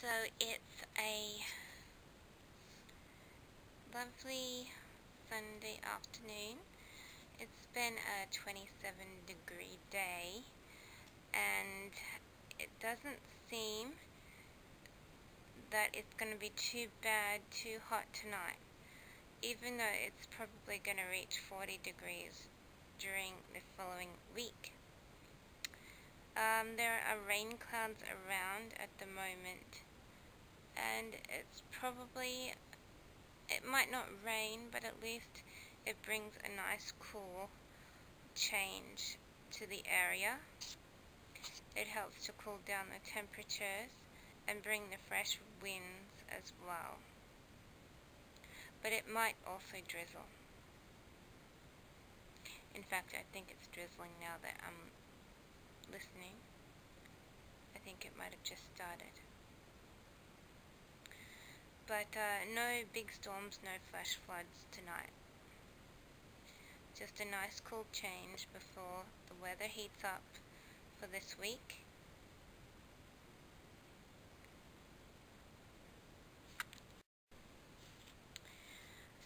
So it's a lovely Sunday afternoon. It's been a 27-degree day, and it doesn't seem that it's going to be too bad, too hot tonight, even though it's probably going to reach 40 degrees during the following week. There are rain clouds around at the moment, and it might not rain, but at least it brings a nice cool change to the area. It helps to cool down the temperatures and bring the fresh winds as well. But it might also drizzle. In fact, I think it's drizzling now that I'm listening. I think it might have just started. But no big storms, no flash floods tonight. Just a nice cool change before the weather heats up for this week.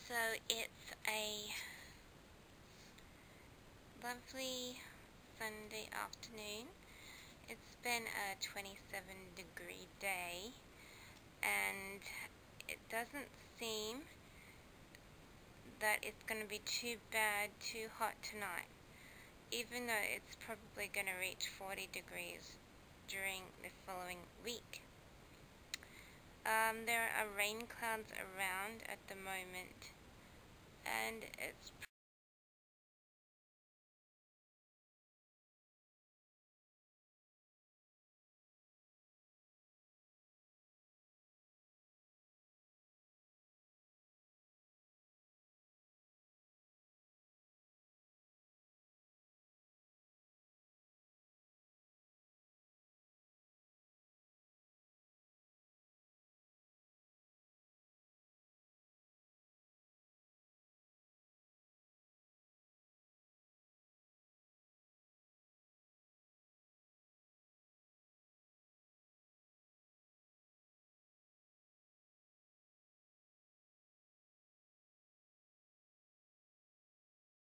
So it's a lovely Sunday afternoon. It's been a 27-degree day, and it doesn't seem that it's going to be too bad, too hot tonight, even though it's probably going to reach 40 degrees during the following week. There are rain clouds around at the moment, and it's